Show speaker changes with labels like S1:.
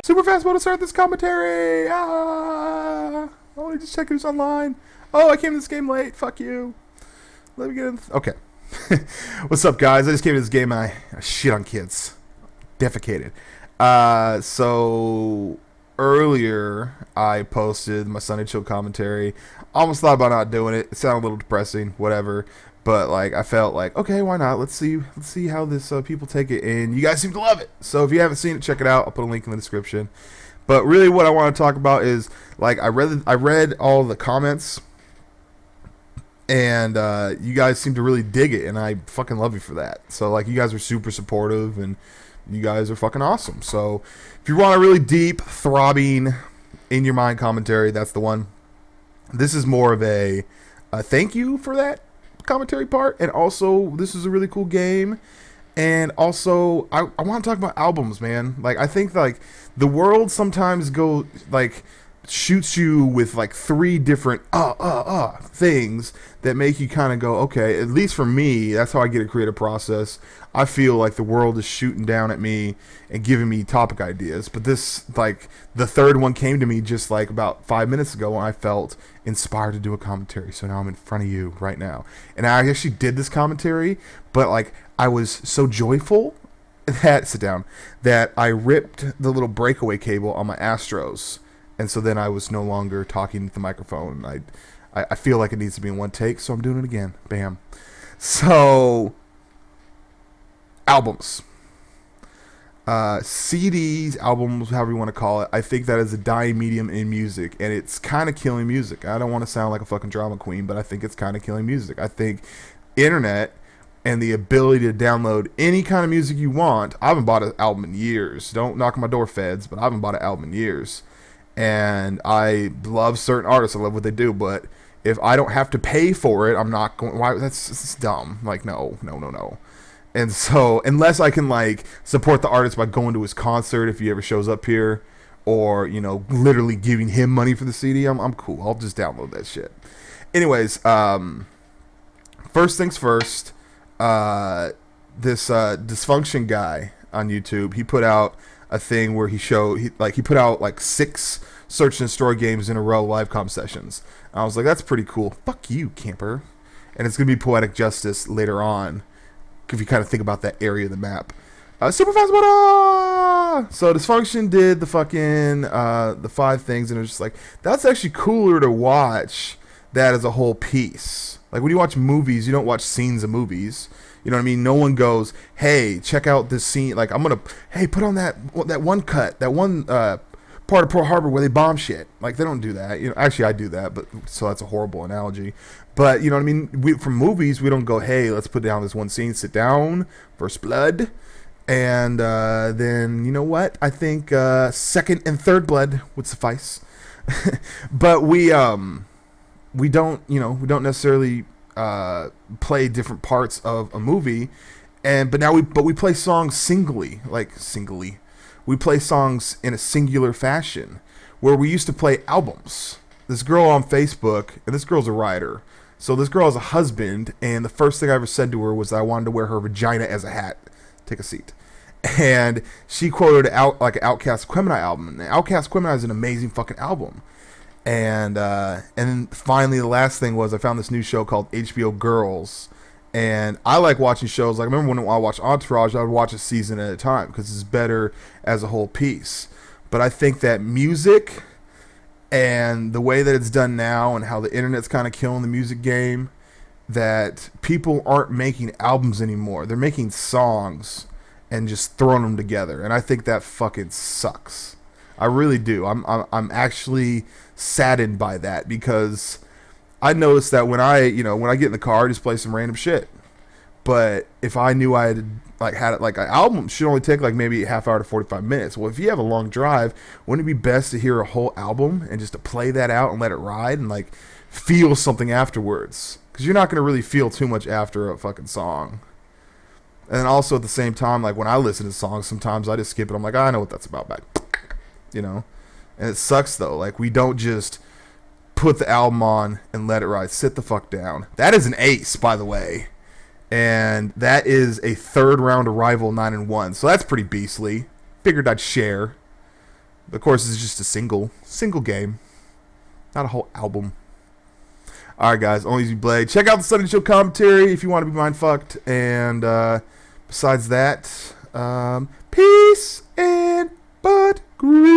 S1: Super fast mode to start this commentary. Oh, I just check who's online. Oh, I came to this game late. Fuck you. Let me get in. Okay. What's up, guys? I just came to this game and I shit on kids. Defecated. So earlier I posted my Sunday Chill commentary. Almost thought about not doing it. It sounded a little depressing, whatever. But like I felt like, okay, why not? Let's see how this people take it, and you guys seem to love it. So if you haven't seen it, check it out. I'll put a link in the description. But really, what I want to talk about is like I read all the comments, and you guys seem to really dig it, and I fucking love you for that. So like you guys are super supportive, and you guys are fucking awesome. So if you want a really deep, throbbing, in your mind commentary, that's the one. This is more of a thank you for that commentary part, and also this is a really cool game, and also I want to talk about albums, man. Like I think like the world sometimes shoots you with like three different things that make you kind of go, okay, at least for me, that's how I get a creative process. I feel like the world is shooting down at me and giving me topic ideas. But this, like, the third one came to me just like about 5 minutes ago, and I felt inspired to do a commentary. So now I'm in front of you right now. And I actually did this commentary, but like I was so joyful that I ripped the little breakaway cable on my Astros. And so then I was no longer talking to the microphone. I feel like it needs to be in one take, so I'm doing it again. Bam. So, albums. CDs, albums, however you want to call it. I think that is a dying medium in music, and it's kind of killing music. I don't want to sound like a fucking drama queen, but I think it's kind of killing music. I think internet and the ability to download any kind of music you want. I haven't bought an album in years. Don't knock on my door, feds, but I haven't bought an album in years. And I love certain artists. I love what they do, but if I don't have to pay for it, I'm not going. Why? That's dumb. Like no. And so unless I can like support the artist by going to his concert if he ever shows up here, or literally giving him money for the CD, I'm cool. I'll just download that shit. Anyways, first things first. This Dysfunction guy on YouTube, he put out a thing where he put out like 6 search and destroy games in a row, live comp sessions. And I was like, that's pretty cool. Fuck you, camper. And it's gonna be poetic justice later on if you kind of think about that area of the map. Super fast mode. So Dysfunction did the fucking the 5 things, and it was just like, that's actually cooler to watch that as a whole piece. Like when you watch movies, you don't watch scenes of movies. You know what I mean? No one goes, hey, check out this scene. Like, put on that one cut, that one part of Pearl Harbor where they bomb shit. Like, they don't do that. Actually, I do that, but so that's a horrible analogy. But, you know what I mean? From movies, we don't go, hey, let's put down this one scene, sit down, first blood, and then, you know what? I think second and third blood would suffice. But we don't necessarily play different parts of a movie, but we play songs singly. We play songs in a singular fashion, where we used to play albums. This girl on Facebook, and this girl's a writer, so this girl has a husband, and the first thing I ever said to her was that I wanted to wear her vagina as a hat. Take a seat. And she quoted an Outkast Quemini album, and Outkast Quemini is an amazing fucking album. And then finally the last thing was I found this new show called HBO Girls, and I like watching shows. Like I remember when I watched Entourage, I would watch a season at a time because it's better as a whole piece. But I think that music and the way that it's done now and how the internet's kind of killing the music game, that people aren't making albums anymore. They're making songs and just throwing them together, and I think that fucking sucks. I really do. I'm actually saddened by that, because I noticed that when I get in the car, I just play some random shit. But if I knew I had an album should only take like maybe a half hour to 45 minutes. Well, if you have a long drive, wouldn't it be best to hear a whole album and just to play that out and let it ride and like feel something afterwards? Because you're not going to really feel too much after a fucking song. And also at the same time, like when I listen to songs, sometimes I just skip it. I'm like, I know what that's about, but and it sucks though. Like we don't just put the album on and let it ride. Sit the fuck down. That is an ace, by the way. and that is a third round arrival 9-1. So that's pretty beastly. Figured I'd share. Of course, it's just a single game, not a whole album. All right, guys, ONLYUSEmeBLADE. Check out the Sunday Show commentary if you want to be mind fucked. And besides that, peace and butt grease.